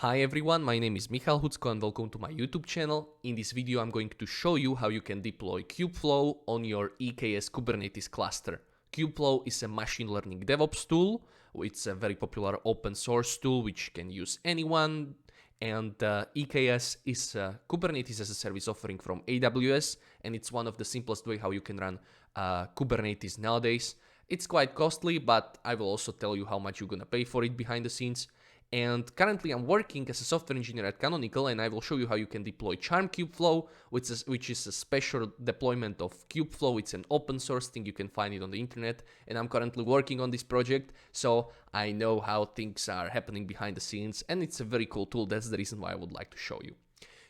Hi everyone, my name is Michal Hucko and welcome to my YouTube channel. In this video I'm going to show you how you can deploy Kubeflow on your EKS Kubernetes cluster. Kubeflow is a machine learning DevOps tool. It's a very popular open source tool which can use anyone. And EKS is a Kubernetes as a service offering from AWS, and it's one of the simplest way how you can run Kubernetes nowadays. It's quite costly, but I will also tell you how much you're gonna pay for it behind the scenes. And currently I'm working as a software engineer at Canonical, and I will show you how you can deploy Charm Kubeflow, which is a special deployment of Kubeflow. It's an open source thing, you can find it on the internet, and I'm currently working on this project, so I know how things are happening behind the scenes, and it's a very cool tool. That's the reason why I would like to show you.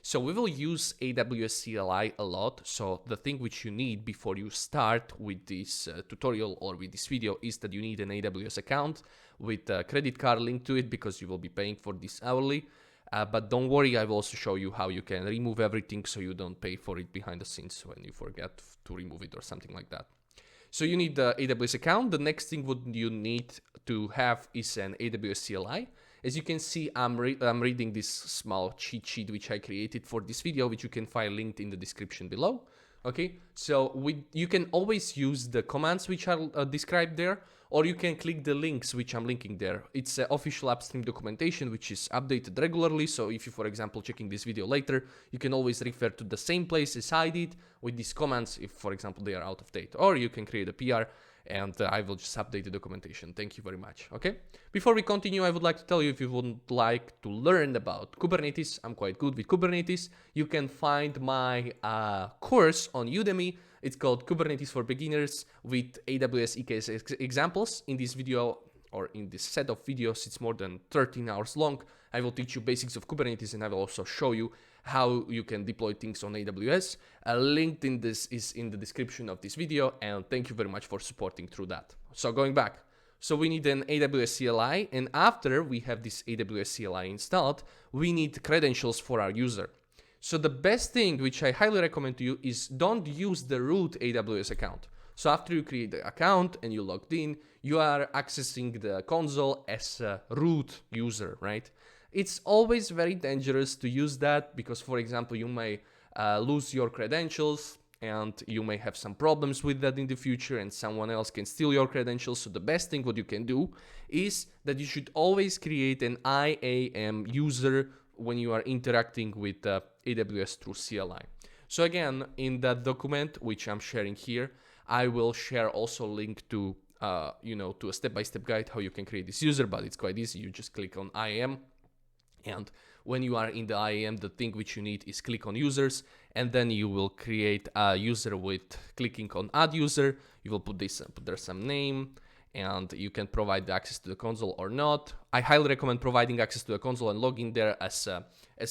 So we will use AWS CLI a lot. So the thing which you need before you start with this tutorial or with this video is that you need an AWS account with a credit card linked to it, because you will be paying for this hourly. But don't worry, I will also show you how you can remove everything so you don't pay for it behind the scenes when you forget to remove it or something like that. So you need the AWS account. The next thing what you need to have is an AWS CLI. As you can see, I'm reading this small cheat sheet which I created for this video, which you can find linked in the description below. Okay, so you can always use the commands which are described there, or you can click the links which I'm linking there. It's official upstream documentation which is updated regularly, so if you, for example, checking this video later, you can always refer to the same place as I did with these commands if, for example, they are out of date, or you can create a PR and I will just update the documentation. Thank you very much. Okay. Before we continue, I would like to tell you, if you would like to learn about Kubernetes, I'm quite good with Kubernetes. You can find my course on Udemy. It's called Kubernetes for Beginners with AWS EKS examples. In this video, or in this set of videos, it's more than 13 hours long. I will teach you basics of Kubernetes, and I will also show you how you can deploy things on AWS. A link in this is in the description of this video, and thank you very much for supporting through that. So going back, so we need an AWS CLI, and after we have this AWS CLI installed, we need credentials for our user. So the best thing, which I highly recommend to you, is don't use the root AWS account. So after you create the account and you logged in, you are accessing the console as a root user, right? It's always very dangerous to use that because, for example, you may lose your credentials and you may have some problems with that in the future, and someone else can steal your credentials. So the best thing what you can do is that you should always create an IAM user when you are interacting with AWS through CLI. So again, in that document, which I'm sharing here, I will share also a link to, to a step-by-step guide how you can create this user, but it's quite easy. You just click on IAM, and when you are in the IAM, the thing which you need is click on users, and then you will create a user with clicking on add user. You will put there some name, and you can provide the access to the console or not. I highly recommend providing access to the console and log in there as a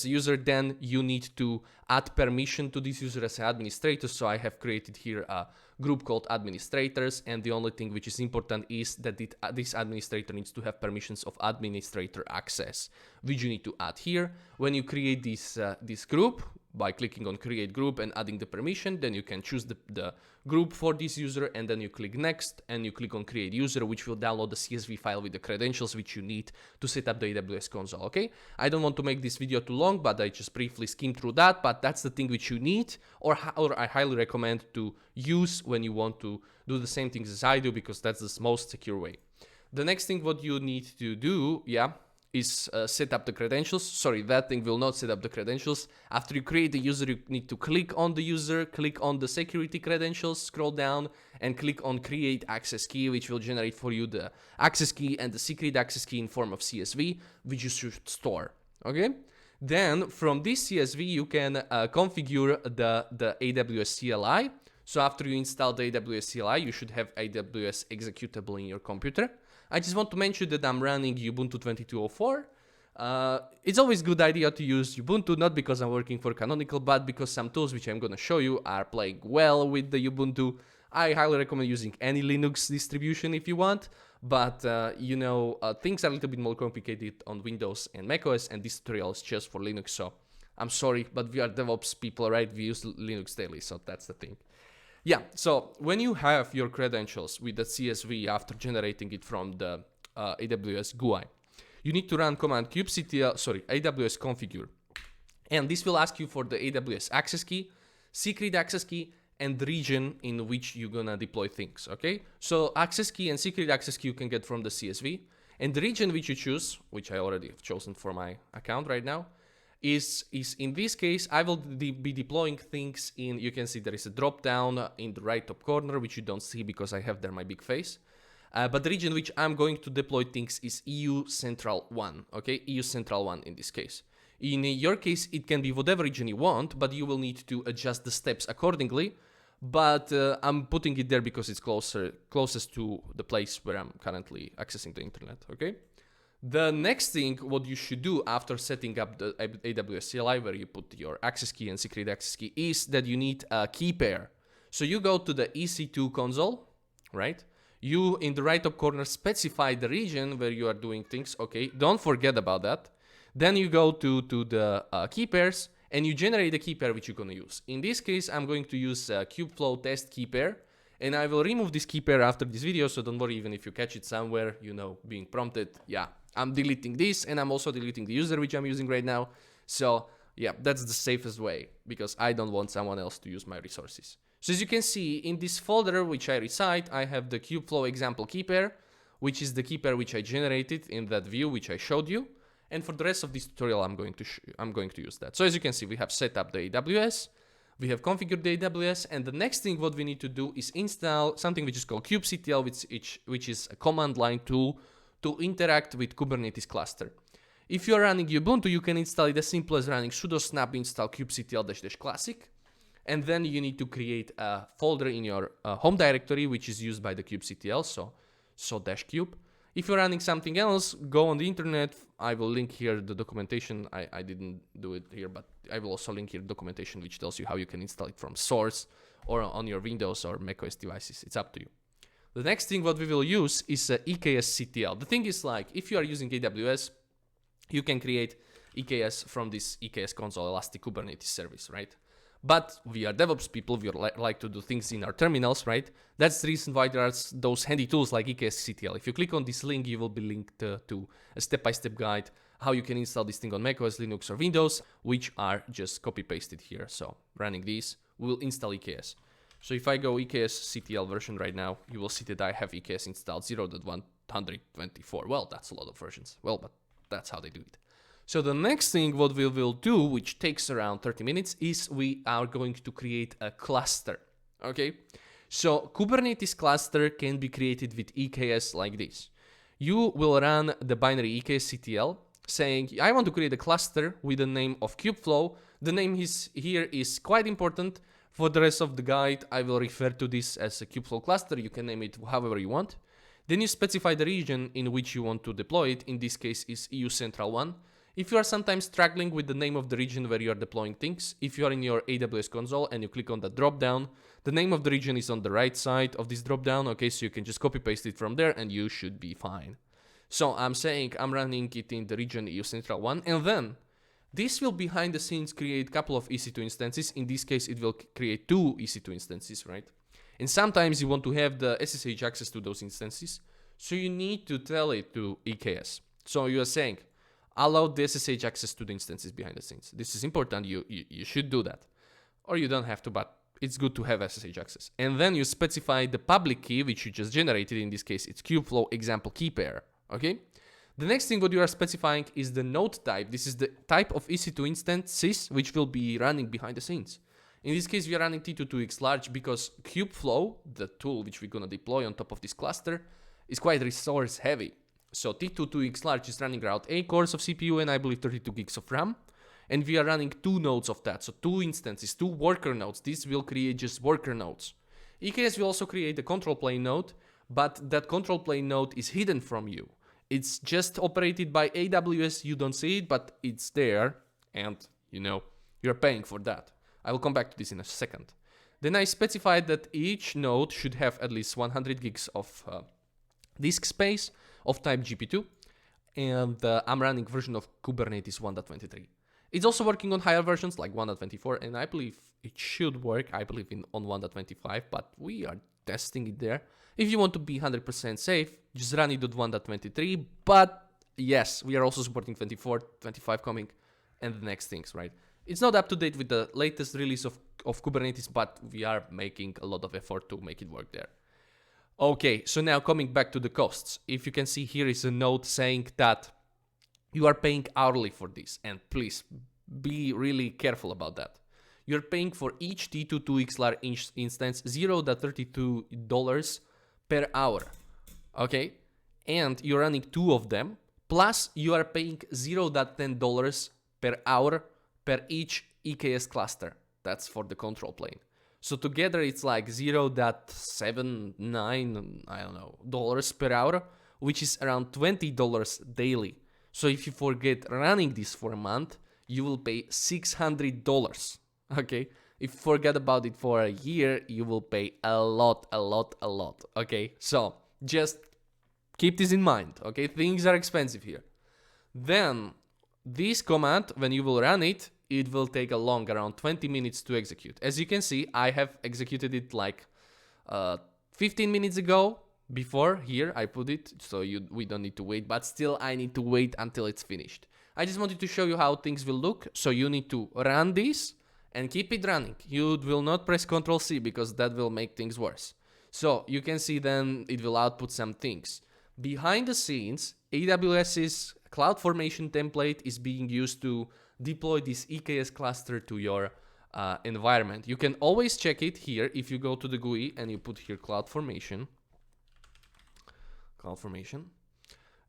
user. Then you need to add permission to this user as an administrator. So I have created here a group called administrators, and the only thing which is important is that this administrator needs to have permissions of administrator access, which you need to add here. When you create this group, by clicking on create group and adding the permission, then you can choose the group for this user, and then you click next and you click on create user, which will download the CSV file with the credentials which you need to set up the AWS console. Okay, I don't want to make this video too long, but I just briefly skimmed through that, but that's the thing which you need, or I highly recommend to use when you want to do the same things as I do, because that's the most secure way. The next thing what you need to do, is set up the credentials. Sorry, that thing will not set up the credentials. After you create the user, you need to click on the user, click on the security credentials, scroll down and click on create access key, which will generate for you the access key and the secret access key in form of CSV, which you should store. Okay. Then from this CSV, you can configure the AWS CLI. So after you install the AWS CLI, you should have AWS executable in your computer. I just want to mention that I'm running Ubuntu 22.04. It's always a good idea to use Ubuntu, not because I'm working for Canonical, but because some tools which I'm going to show you are playing well with the Ubuntu. I highly recommend using any Linux distribution if you want, but things are a little bit more complicated on Windows and macOS, and this tutorial is just for Linux, so I'm sorry, but we are DevOps people, right? We use Linux daily, so that's the thing. Yeah, so when you have your credentials with the CSV after generating it from the AWS GUI, you need to run command kubectl, AWS configure. And this will ask you for the AWS access key, secret access key, and the region in which you're gonna deploy things, okay? So access key and secret access key you can get from the CSV, and the region which you choose, which I already have chosen for my account right now, is in this case, I will be deploying things in, you can see there is a drop down in the right top corner, which you don't see because I have there my big face. But the region which I'm going to deploy things is EU Central 1, okay? EU Central 1 in this case. In your case, it can be whatever region you want, but you will need to adjust the steps accordingly. But I'm putting it there because it's closest to the place where I'm currently accessing the internet, okay? The next thing, what you should do after setting up the AWS CLI, where you put your access key and secret access key, is that you need a key pair. So you go to the EC2 console, right? You, in the right top corner, specify the region where you are doing things, okay? Don't forget about that. Then you go to the key pairs, and you generate a key pair which you're going to use. In this case, I'm going to use Kubeflow test key pair, and I will remove this key pair after this video, so don't worry, even if you catch it somewhere, you know, being prompted, yeah, I'm deleting this, and I'm also deleting the user which I'm using right now. So yeah, that's the safest way, because I don't want someone else to use my resources. So as you can see, in this folder which I reside, I have the Kubeflow example key pair, which is the key pair which I generated in that view which I showed you. And for the rest of this tutorial, I'm going to use that. So as you can see, we have set up the AWS, we have configured the AWS, and the next thing what we need to do is install something which is called kubectl, which is a command line tool to interact with Kubernetes cluster. If you're running Ubuntu, you can install it as simple as running sudo snap install kubectl -classic, and then you need to create a folder in your home directory, which is used by the kubectl, so -kube. If you're running something else, go on the internet. I will link here the documentation. I didn't do it here, but I will also link here documentation which tells you how you can install it from source or on your Windows or macOS devices. It's up to you. The next thing what we will use is EKS CTL. The thing is, like, if you are using AWS, you can create EKS from this EKS console Elastic Kubernetes service, right? But we are DevOps people, we like to do things in our terminals, right? That's the reason why there are those handy tools like EKS CTL. If you click on this link, you will be linked to a step-by-step guide how you can install this thing on macOS, Linux, or Windows, which are just copy-pasted here. So running these, we'll install EKS. So if I go EKS CTL version right now, you will see that I have EKS installed 0.124. Well, that's a lot of versions. Well, but that's how they do it. So the next thing what we will do, which takes around 30 minutes, is we are going to create a cluster, okay? So Kubernetes cluster can be created with EKS like this. You will run the binary EKS-CTL saying, I want to create a cluster with the name of Kubeflow. The name here is quite important. For the rest of the guide, I will refer to this as a Kubeflow cluster. You can name it however you want. Then you specify the region in which you want to deploy it. In this case is EU Central 1. If you are sometimes struggling with the name of the region where you are deploying things, if you are in your AWS console and you click on the drop-down, the name of the region is on the right side of this drop-down, okay, so you can just copy-paste it from there and you should be fine. So I'm saying I'm running it in the region EU Central 1, and then this will behind the scenes create a couple of EC2 instances. In this case, it will create 2 EC2 instances, right? And sometimes you want to have the SSH access to those instances, so you need to tell it to EKS. So you are saying, allow the SSH access to the instances behind the scenes. This is important, you should do that. Or you don't have to, but it's good to have SSH access. And then you specify the public key, which you just generated. In this case, it's Kubeflow example key pair, okay? The next thing what you are specifying is the node type. This is the type of EC2 instances which will be running behind the scenes. In this case, we are running T22X large because Kubeflow, the tool which we're gonna deploy on top of this cluster, is quite resource heavy. So T22X large is running around 8 cores of CPU and I believe 32 gigs of RAM. And we are running 2 nodes of that. So 2 instances, 2 worker nodes. This will create just worker nodes. EKS will also create a control plane node, but that control plane node is hidden from you. It's just operated by AWS. You don't see it, but it's there. And you know, you're paying for that. I will come back to this in a second. Then I specified that each node should have at least 100 gigs of disk space of type GP2, and I'm running version of Kubernetes 1.23. It's also working on higher versions like 1.24, and I believe it should work, on 1.25, but we are testing it there. If you want to be 100% safe, just run it at 1.23, but yes, we are also supporting 24, 25 coming, and the next things, right? It's not up to date with the latest release of Kubernetes, but we are making a lot of effort to make it work there. Okay, so now coming back to the costs. If you can see, here is a note saying that you are paying hourly for this, and please be really careful about that. You're paying for each T22XLR instance $0.32 per hour, okay? And you're running 2 of them, plus you are paying $0.10 per hour per each EKS cluster. That's for the control plane. So together it's like 0.79, I don't know, dollars per hour, which is around $20 daily. So if you forget running this for a month, you will pay $600, okay? If you forget about it for a year, you will pay a lot, okay? So just keep this in mind, okay? Things are expensive here. Then this command, when you will run it, it will take around 20 minutes to execute. As you can see, I have executed it like 15 minutes ago. Before here, I put it, so we don't need to wait, but still I need to wait until it's finished. I just wanted to show you how things will look. So you need to run this and keep it running. You will not press Ctrl C because that will make things worse. So you can see then it will output some things. Behind the scenes, AWS's CloudFormation template is being used to deploy this EKS cluster to your environment. You can always check it here if you go to the GUI and you put here CloudFormation,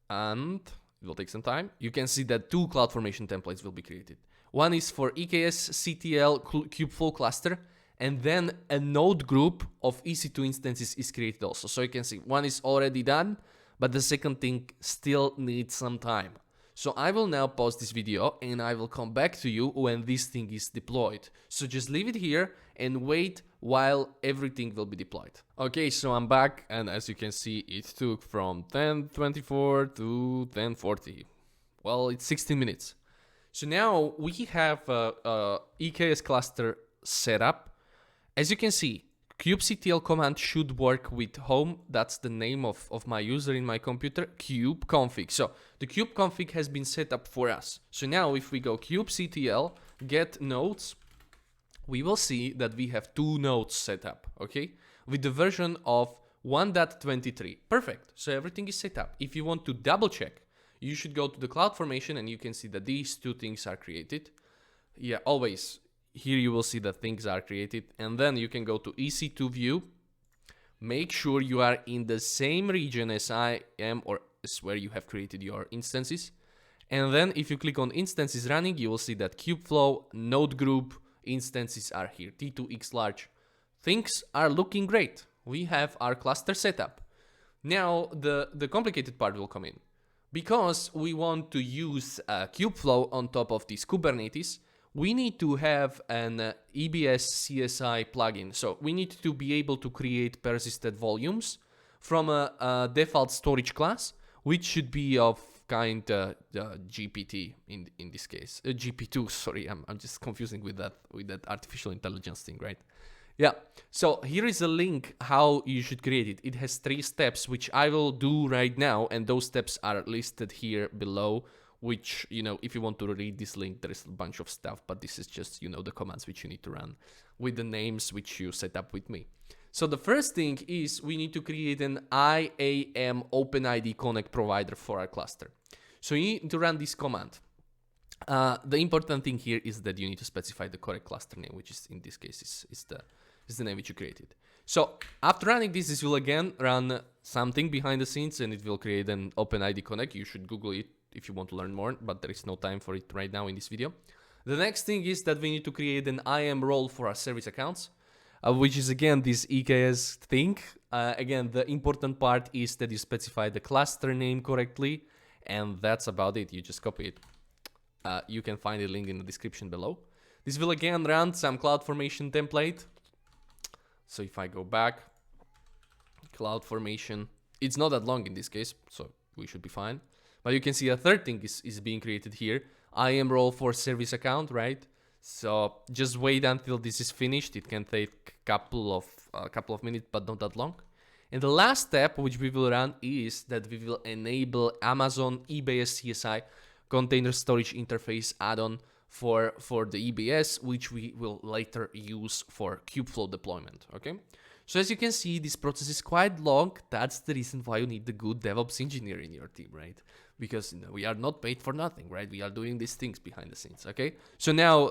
and it will take some time. You can see that 2 CloudFormation templates will be created. One is for EKS CTL Kubeflow cluster, and then a node group of EC2 instances is created also. So you can see one is already done, but the second thing still needs some time. So I will now pause this video and I will come back to you when this thing is deployed. So just leave it here and wait while everything will be deployed. Okay, so I'm back, and as you can see, it took from 10:24 to 10:40. Well, it's 16 minutes. So now we have a EKS cluster set up. As you can see, kubectl command should work with home. That's the name of my user in my computer, kubeconfig. So the kubeconfig has been set up for us. So now if we go kubectl get nodes, we will see that we have 2 nodes set up, okay? With the version of 1.23. Perfect. So everything is set up. If you want to double check, you should go to the CloudFormation and you can see that these 2 things are created. Yeah, always. Here you will see that things are created, and then you can go to EC2 view. Make sure you are in the same region as I am, or as where you have created your instances. And then if you click on instances running, you will see that Kubeflow node group instances are here, T2X large. Things are looking great. We have our cluster set up. Now the complicated part will come in. Because we want to use Kubeflow on top of this Kubernetes, we need to have an EBS CSI plugin. So we need to be able to create persisted volumes from a default storage class, which should be of kind GPT in this case. GP2, sorry, I'm just confusing with that artificial intelligence thing, right? Yeah, so here is a link how you should create it. It has 3 steps, which I will do right now, and those steps are listed here below, which, you know, if you want to read this link, there is a bunch of stuff, but this is just, you know, the commands which you need to run with the names which you set up with me. So the first thing is we need to create an IAM OpenID Connect provider for our cluster. So you need to run this command. The important thing here is that you need to specify the correct cluster name, which is in this case is the name which you created. So after running this, this will again run something behind the scenes, and it will create an OpenID Connect. You should Google it if you want to learn more, but there is no time for it right now in this video. The next thing is that we need to create an IAM role for our service accounts, which is again this EKS thing. Again, the important part is that you specify the cluster name correctly, and that's about it. You just copy it. You can find a link in the description below. This will again run some CloudFormation template. So if I go back, CloudFormation, it's not that long in this case, so we should be fine. But you can see a third thing is being created here. IAM role for service account, right? So just wait until this is finished. It can take a couple of minutes, but not that long. And the last step which we will run is that we will enable Amazon EBS CSI container storage interface add-on for the EBS, which we will later use for Kubeflow deployment, okay? So as you can see, this process is quite long. That's the reason why you need the good DevOps engineer in your team, right? Because we are not paid for nothing, right? We are doing these things behind the scenes, okay? So now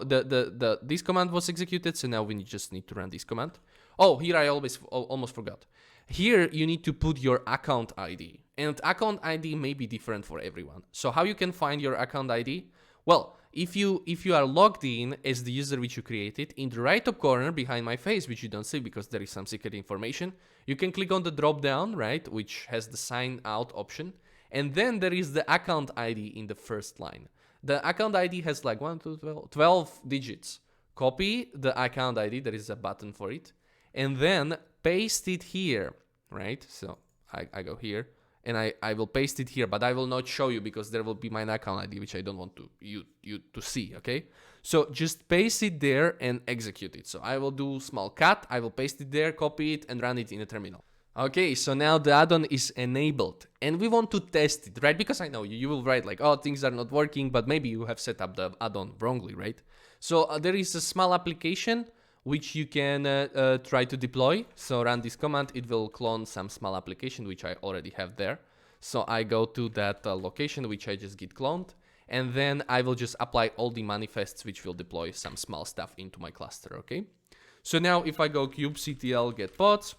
this command was executed, so now we just need to run this command. Oh, here I almost forgot. Here you need to put your account ID, and account ID may be different for everyone. So how you can find your account ID? Well, if you are logged in as the user which you created, in the right top corner behind my face, which you don't see because there is some secret information, you can click on the drop down, right, which has the sign out option, and then there is the account ID in the first line. The account ID has like 12 digits. Copy the account ID, there is a button for it, and then paste it here, right? So I go here, and I will paste it here, but I will not show you because there will be my account ID, which I don't want you to see, okay? So just paste it there and execute it. So I will do small cut, I will paste it there, copy it, and run it in a terminal. Okay, so now the add-on is enabled, and we want to test it, right? Because I know you will write like, oh, things are not working, but maybe you have set up the add-on wrongly, right? So there is a small application which you can try to deploy. So run this command, it will clone some small application, which I already have there. So I go to that location, which I just git cloned, and then I will just apply all the manifests, which will deploy some small stuff into my cluster, okay? So now if I go kubectl get pods,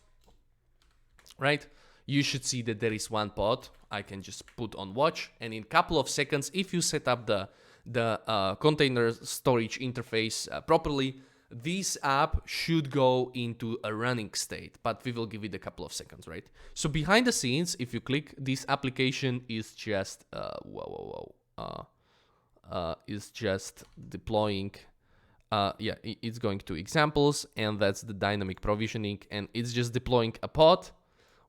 right, you should see that there is one pod. I can just put on watch, and in a couple of seconds, if you set up the container storage interface properly, this app should go into a running state, but we will give it a couple of seconds, right? So behind the scenes, if you click, this application is just is just deploying. Yeah, it's going to examples, and that's the dynamic provisioning, and it's just deploying a pod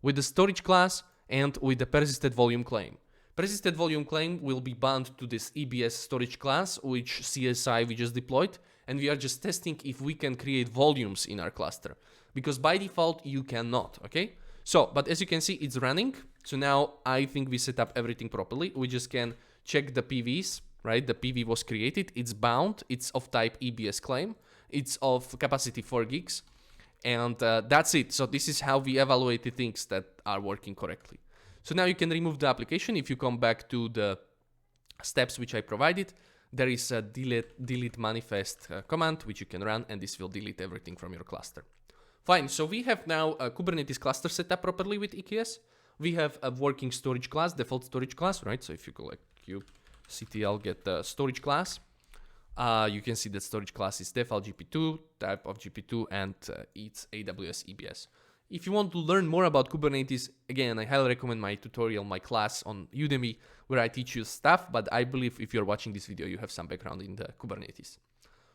with the storage class and with the persistent volume claim. Persistent volume claim will be bound to this EBS storage class, which CSI we just deployed, and we are just testing if we can create volumes in our cluster, because by default you cannot, okay? So, but as you can see, it's running. So now I think we set up everything properly. We just can check the PVs, right? The PV was created, it's bound, it's of type EBS claim, it's of capacity 4 gigs, and that's it. So this is how we evaluate the things that are working correctly. So now you can remove the application. If you come back to the steps which I provided, there is a delete manifest command which you can run, and this will delete everything from your cluster. Fine, so we have now a Kubernetes cluster set up properly with EKS. We have a working storage class, default storage class, right? So if you go like kubectl get the storage class, you can see that storage class is default GP2, type of GP2, and it's AWS EBS. If you want to learn more about Kubernetes, again, I highly recommend my tutorial, my class on Udemy, where I teach you stuff, but I believe if you're watching this video, you have some background in the Kubernetes.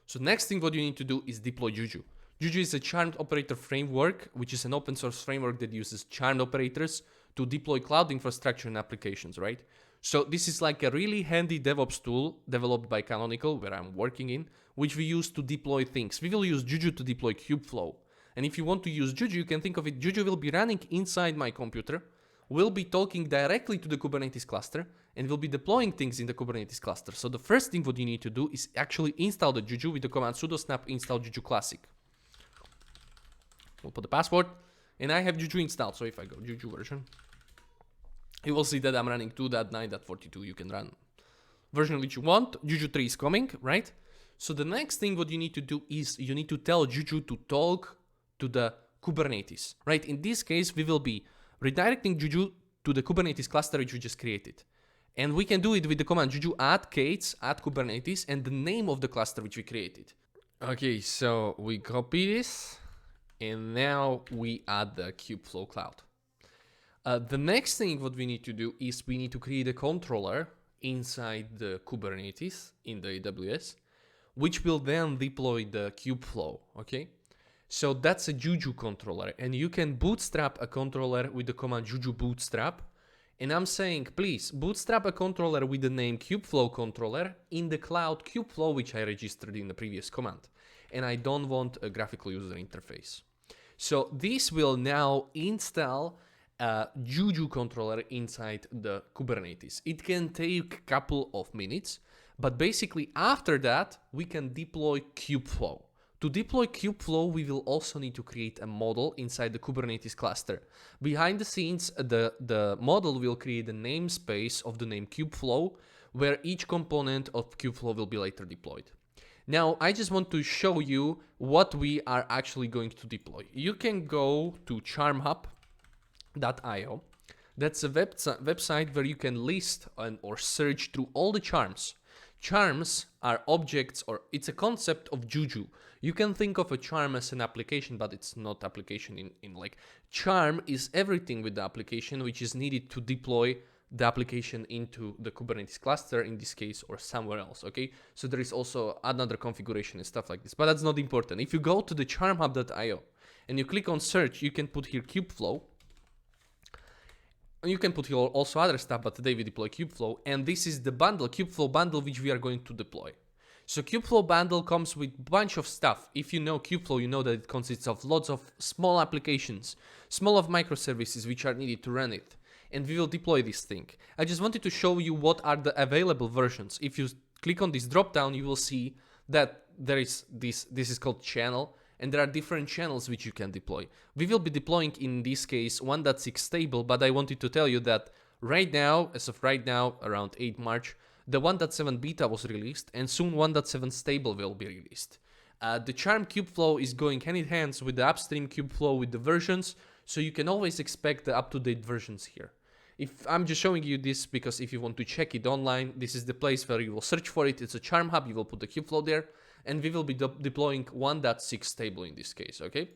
So next thing what you need to do is deploy Juju. Juju is a charmed operator framework, which is an open source framework that uses charmed operators to deploy cloud infrastructure and applications, right? So this is like a really handy DevOps tool developed by Canonical, where I'm working in, which we use to deploy things. We will use Juju to deploy Kubeflow. And if you want to use Juju, you can think of it, Juju will be running inside my computer, will be talking directly to the Kubernetes cluster, and will be deploying things in the Kubernetes cluster. So the first thing what you need to do is actually install the Juju with the command sudo snap install Juju classic. We'll put the password, and I have Juju installed. So if I go Juju version, you will see that I'm running 2.9.42. You can run version which you want. Juju 3 is coming, right? So the next thing what you need to do is you need to tell Juju to talk to the Kubernetes, right? In this case, we will be redirecting Juju to the Kubernetes cluster which we just created. And we can do it with the command Juju add k8s, add Kubernetes, and the name of the cluster which we created. Okay, so we copy this, and now we add the Kubeflow cloud. The next thing what we need to do is we need to create a controller inside the Kubernetes in the AWS, which will then deploy the Kubeflow, okay? So that's a Juju controller, and you can bootstrap a controller with the command Juju bootstrap. And I'm saying, please bootstrap a controller with the name Kubeflow controller in the cloud Kubeflow, which I registered in the previous command. And I don't want a graphical user interface. So this will now install Juju controller inside the Kubernetes. It can take a couple of minutes, but basically after that, we can deploy Kubeflow. To deploy Kubeflow, we will also need to create a model inside the Kubernetes cluster. Behind the scenes, the model will create a namespace of the name Kubeflow, where each component of Kubeflow will be later deployed. Now, I just want to show you what we are actually going to deploy. You can go to charmhub.io. That's a website where you can list or search through all the charms. Charms are objects, or it's a concept of Juju. You can think of a charm as an application, but it's not application in like charm is everything with the application which is needed to deploy the application into the Kubernetes cluster in this case or somewhere else. Okay, so there is also another configuration and stuff like this, but that's not important. If you go to the charmhub.io and you click on search, you can put here Kubeflow. You can put here also other stuff, but today we deploy Kubeflow, and this is the bundle, Kubeflow bundle, which we are going to deploy. So Kubeflow bundle comes with a bunch of stuff. If you know Kubeflow, you know that it consists of lots of small applications, small of microservices which are needed to run it, and we will deploy this thing. I just wanted to show you what are the available versions. If you click on this drop down, you will see that there is this is called channel, and there are different channels which you can deploy. We will be deploying in this case 1.6 stable, but I wanted to tell you that right now, as of right now, around 8 March, the 1.7 beta was released, and soon 1.7 stable will be released. The Charm Kubeflow is going hand in hand with the upstream Kubeflow with the versions, so you can always expect the up-to-date versions here. If I'm just showing you this because if you want to check it online, this is the place where you will search for it. It's a Charm Hub, you will put the Kubeflow there, and we will be deploying 1.6 stable in this case, okay?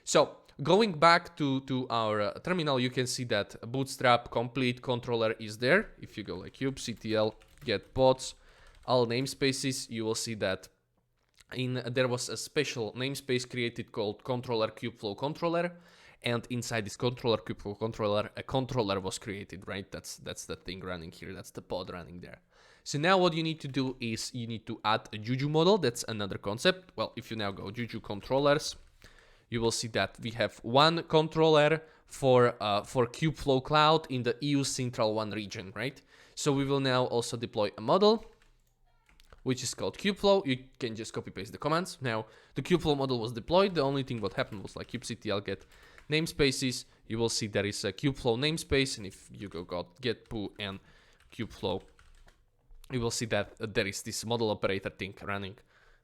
So, going back to our terminal, you can see that Bootstrap complete controller is there. If you go like kubectl get pods, all namespaces, you will see that there was a special namespace created called controller Kubeflow controller, and inside this controller Kubeflow controller, a controller was created, right? That's the thing running here, that's the pod running there. So now what you need to do is you need to add a Juju model. That's another concept. Well, if you now go Juju controllers, you will see that we have one controller for Kubeflow Cloud in the EU Central 1 region, right? So we will now also deploy a model, which is called Kubeflow. You can just copy paste the commands. Now the Kubeflow model was deployed. The only thing what happened was like kubectl get namespaces. You will see there is a Kubeflow namespace, and if you go get poo and Kubeflow, you will see that there is this model operator thing running.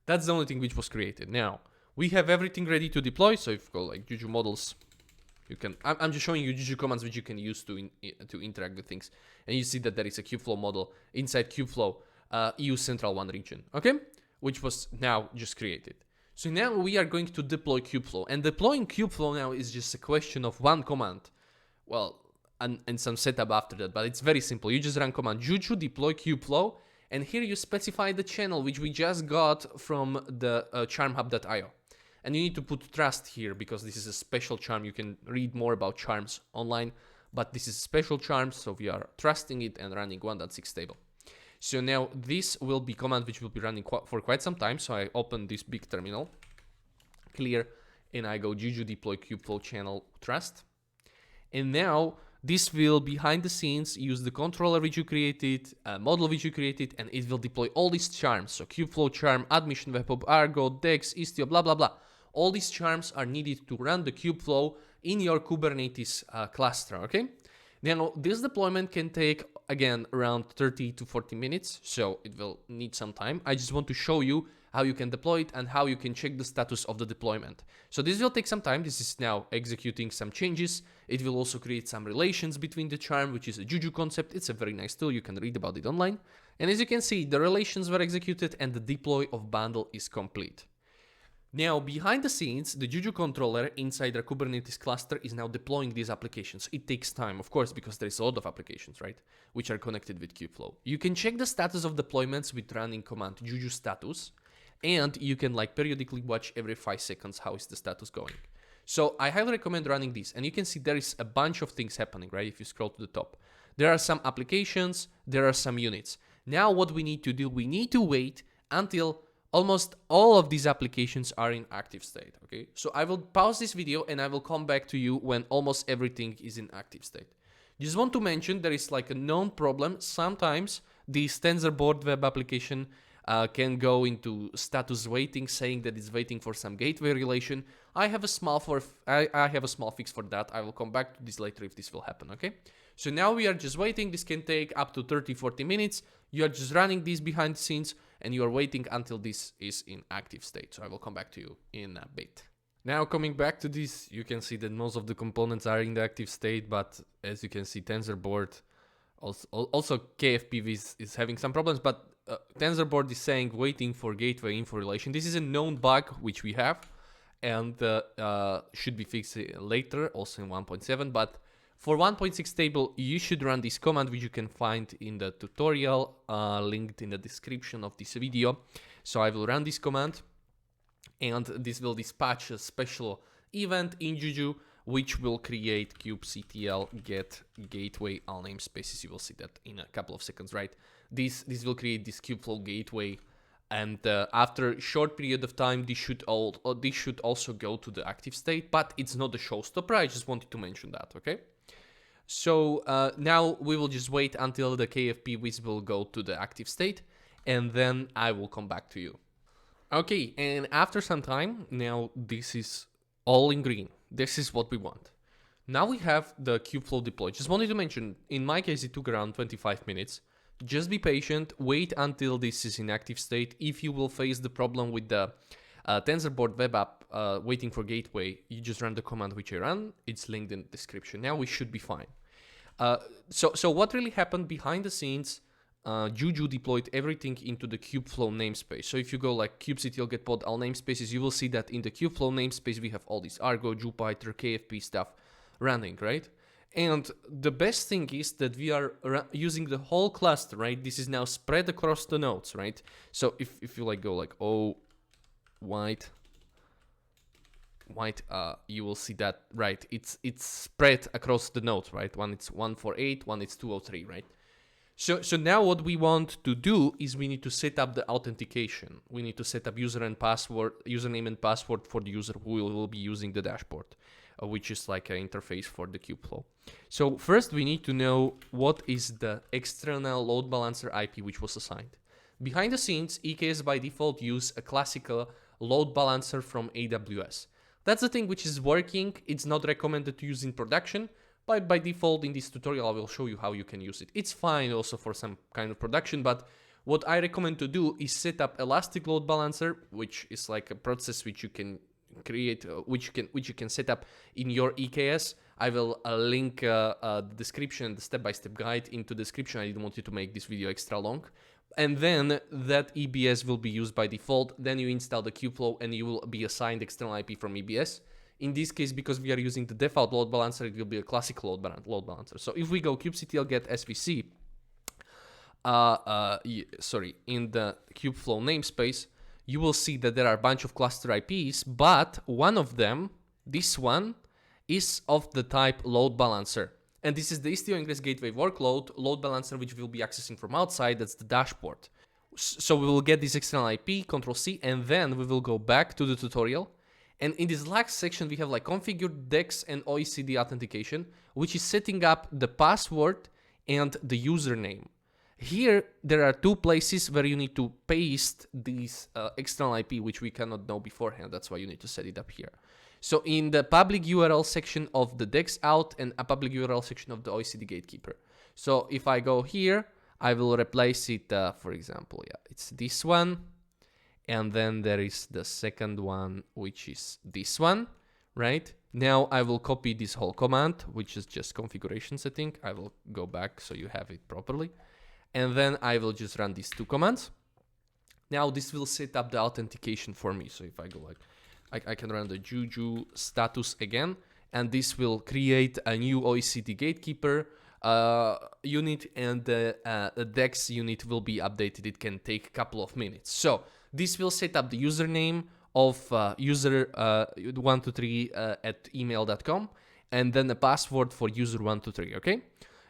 That's the only thing which was created. Now we have everything ready to deploy. So if you go like Juju models, you can. I'm just showing you Juju commands which you can use to interact with things, and you see that there is a Kubeflow model inside Kubeflow EU Central 1 region, okay, which was now just created. So now we are going to deploy Kubeflow, and deploying Kubeflow now is just a question of one command. Well, and some setup after that, but it's very simple. You just run command Juju deploy Kubeflow, and here you specify the channel which we just got from the charmhub.io. And you need to put trust here because this is a special charm. You can read more about charms online, but this is a special charm, so we are trusting it and running 1.6 stable. So now this will be command which will be running for quite some time. So I open this big terminal, clear, and I go Juju deploy Kubeflow channel trust. And now this will behind the scenes use the controller which you created, model which you created, and it will deploy all these charms. So Kubeflow charm, admission, webhop, Argo, Dex, Istio, blah, blah, blah. All these charms are needed to run the Kubeflow in your Kubernetes cluster, okay? Now, this deployment can take, again, around 30 to 40 minutes, so it will need some time. I just want to show you how you can deploy it and how you can check the status of the deployment. So this will take some time. This is now executing some changes. It will also create some relations between the charm, which is a Juju concept. It's a very nice tool. You can read about it online. And as you can see, the relations were executed and the deploy of bundle is complete. Now, behind the scenes, the Juju controller inside our Kubernetes cluster is now deploying these applications. It takes time, of course, because there's a lot of applications, right, which are connected with Kubeflow. You can check the status of deployments with running command Juju status, and you can like periodically watch every 5 seconds how is the status going. So I highly recommend running this, and you can see there is a bunch of things happening, right, if you scroll to the top. There are some applications, there are some units. Now what we need to do, we need to wait until almost all of these applications are in active state, okay? So I will pause this video and I will come back to you when almost everything is in active state. Just want to mention there is like a known problem. Sometimes this TensorBoard web application can go into status waiting, saying that it's waiting for some gateway relation. I have a small fix for that. I will come back to this later if this will happen, okay? So now we are just waiting. This can take up to 30-40 minutes. You are just running this behind the scenes and you are waiting until this is in active state. So I will come back to you in a bit. Now coming back to this, you can see that most of the components are in the active state, but as you can see, TensorBoard, also KFP is having some problems, but TensorBoard is saying waiting for gateway info relation. This is a known bug which we have and should be fixed later, also in 1.7, but for 1.6 table, you should run this command, which you can find in the tutorial linked in the description of this video. So I will run this command and this will dispatch a special event in Juju, which will create kubectl get gateway all namespaces. You will see that in a couple of seconds, right? This will create this Kubeflow gateway, and after a short period of time, this should also go to the active state, but it's not the showstopper. I just wanted to mention that, okay? So now we will just wait until the KFP wiz will go to the active state, and then I will come back to you. Okay, and after some time, now this is all in green. This is what we want. Now we have the Kubeflow deployed. Just wanted to mention, in my case, it took around 25 minutes. Just be patient, wait until this is in active state. If you will face the problem with the TensorBoard web app waiting for gateway, you just run the command which I ran. It's linked in the description. Now we should be fine. So what really happened behind the scenes, Juju deployed everything into the Kubeflow namespace. So if you go like kubectl get pod all namespaces, you will see that in the Kubeflow namespace, we have all these Argo, Jupyter, KFP stuff running, right? And the best thing is that we are using the whole cluster, right? This is now spread across the nodes, right? So if you like go like, oh, white, you will see that, right? It's spread across the nodes, right? One it's 148, one it's 203, right? So now what we want to do is we need to set up the authentication. We need to set up username and password for the user who will be using the dashboard, which is like an interface for the Kubeflow. So first we need to know what is the external load balancer IP which was assigned. Behind the scenes, EKS by default use a classical load balancer from AWS. That's the thing which is working. It's not recommended to use in production, but by default in this tutorial I will show you how you can use it. It's fine also for some kind of production, but what I recommend to do is set up Elastic Load Balancer, which is like a process which you can create, which you can set up in your EKS. I will link the description, the step-by-step guide into the description. I didn't want you to make this video extra long. And then that EBS will be used by default. Then you install the Kubeflow and you will be assigned external IP from EBS. In this case, because we are using the default load balancer, it will be a classic load balancer. So if we go kubectl get svc, in the Kubeflow namespace, you will see that there are a bunch of cluster IPs, but one of them, this one, is of the type load balancer. And this is the Istio Ingress Gateway workload load balancer, which we'll be accessing from outside. That's the dashboard. So we will get this external IP, Control-C, and then we will go back to the tutorial. And in this last section, we have like configure DEX and OECD authentication, which is setting up the password and the username. Here, there are two places where you need to paste this external IP, which we cannot know beforehand. That's why you need to set it up here. So in the public URL section of the DEX out and a public URL section of the OECD gatekeeper. So if I go here, I will replace it, for example, it's this one. And then there is the second one, which is this one, right? Now I will copy this whole command, which is just configuration setting. I will go back so you have it properly. And then I will just run these two commands. Now this will set up the authentication for me. So if I go like, I can run the Juju status again, and this will create a new OECD gatekeeper unit, and the DEX unit will be updated. It can take a couple of minutes. So this will set up the username of user123 at email.com, and then a password for user123, okay?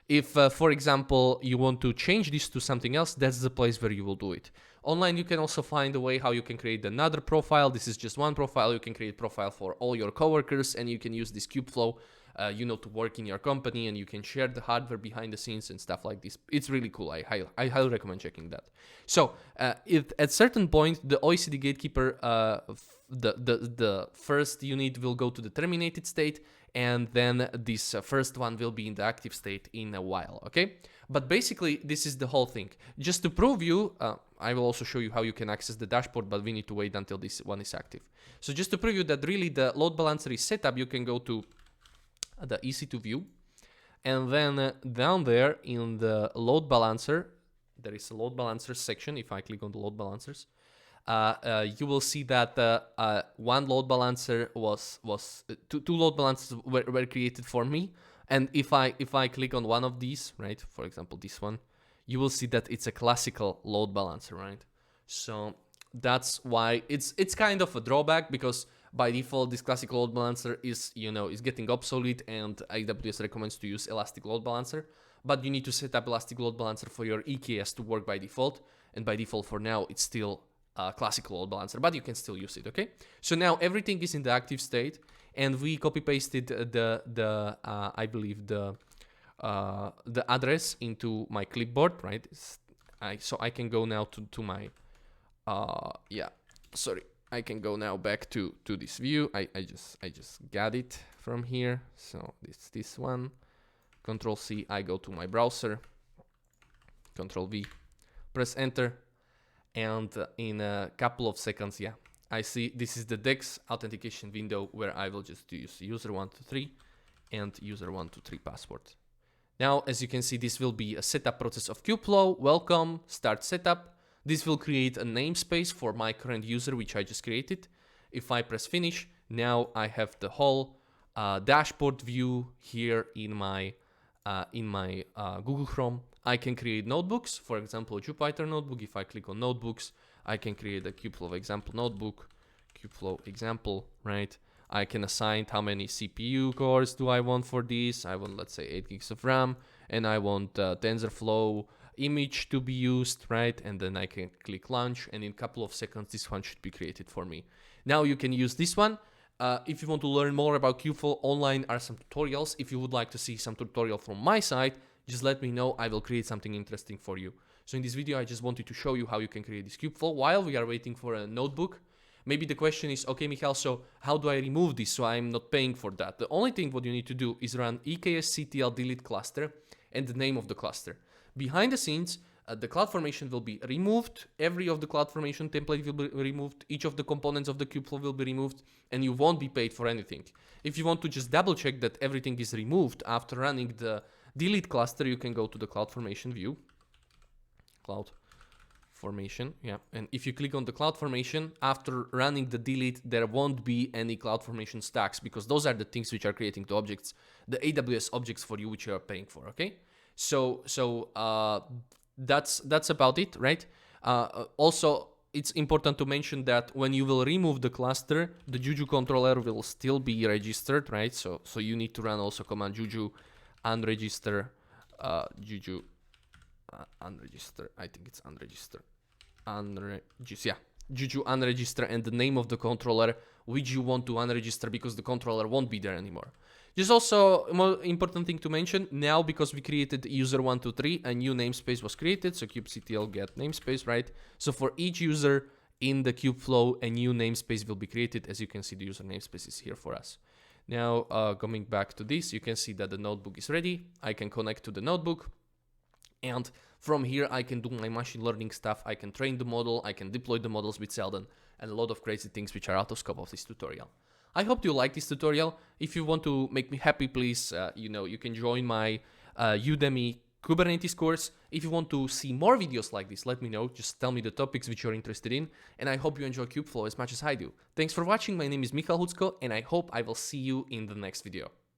If, for example, you want to change this to something else, that's the place where you will do it. Online, you can also find a way how you can create another profile. This is just one profile. You can create profile for all your coworkers, and you can use this Kubeflow, to work in your company, and you can share the hardware behind the scenes and stuff like this. It's really cool. I highly recommend checking that. So if at certain point the OECD gatekeeper, the first unit will go to the terminated state, and then this first one will be in the active state in a while, okay? But basically, this is the whole thing. Just to prove you, I will also show you how you can access the dashboard, but we need to wait until this one is active. So just to prove you that really the load balancer is set up, you can go to the EC2 view, and then down there in the load balancer, there is a load balancer section. If I click on the load balancers, you will see that one load balancer two load balancers were created for me. And if I click on one of these, right, for example this one, you will see that it's a classical load balancer, right? So that's why it's kind of a drawback, because by default this classical load balancer is getting obsolete, and AWS recommends to use elastic load balancer. But you need to set up elastic load balancer for your EKS to work by default, and by default for now it's still classical load balancer, but you can still use it, okay? So now everything is in the active state, and we copy pasted I believe the address into my clipboard, right? So I can go now to my I can go now back to this view. I just got it from here. So this one, Control C, I go to my browser, Control V, press enter, and in a couple of seconds, I see this is the DEX authentication window where I will just use user123 and user123 password. Now, as you can see, this will be a setup process of Kubeflow. Welcome, start setup. This will create a namespace for my current user, which I just created. If I press finish, now I have the whole dashboard view here in my Google Chrome. I can create notebooks, for example, a Jupyter notebook. If I click on notebooks, I can create a Kubeflow example notebook, Kubeflow example, right? I can assign how many CPU cores do I want for this. I want, let's say, 8 gigs of RAM, and I want TensorFlow image to be used, right? And then I can click launch, and in a couple of seconds, this one should be created for me. Now you can use this one. If you want to learn more about Kubeflow, online are some tutorials. If you would like to see some tutorial from my side, just let me know. I will create something interesting for you. So in this video, I just wanted to show you how you can create this Kubeflow while we are waiting for a notebook. Maybe the question is, okay, Michal, so how do I remove this so I'm not paying for that? The only thing what you need to do is run EKS delete cluster and the name of the cluster. Behind the scenes, the CloudFormation will be removed. Every of the CloudFormation template will be removed. Each of the components of the Kubeflow will be removed, and you won't be paid for anything. If you want to just double check that everything is removed after running the delete cluster, you can go to the CloudFormation view. CloudFormation, and if you click on the CloudFormation, after running the delete, there won't be any CloudFormation stacks, because those are the things which are creating the objects, the AWS objects for you, which you are paying for, okay? So that's about it, right? Also, it's important to mention that when you will remove the cluster, the Juju controller will still be registered, right? So you need to run also command Juju unregister, Juju unregister. I think it's unregister. Juju unregister and the name of the controller which you want to unregister, because the controller won't be there anymore. Just also a more important thing to mention, now because we created user123, a new namespace was created, so kubectl get namespace, right? So for each user in the Kubeflow, a new namespace will be created. As you can see, the user namespace is here for us. Now, coming back to this, you can see that the notebook is ready. I can connect to the notebook, and from here I can do my machine learning stuff. I can train the model, I can deploy the models with Seldon, and a lot of crazy things which are out of scope of this tutorial. I hope you like this tutorial. If you want to make me happy, please, you can join my Udemy Kubernetes course. If you want to see more videos like this, let me know. Just tell me the topics which you're interested in, and I hope you enjoy Kubeflow as much as I do. Thanks for watching. My name is Michal Hucko, and I hope I will see you in the next video.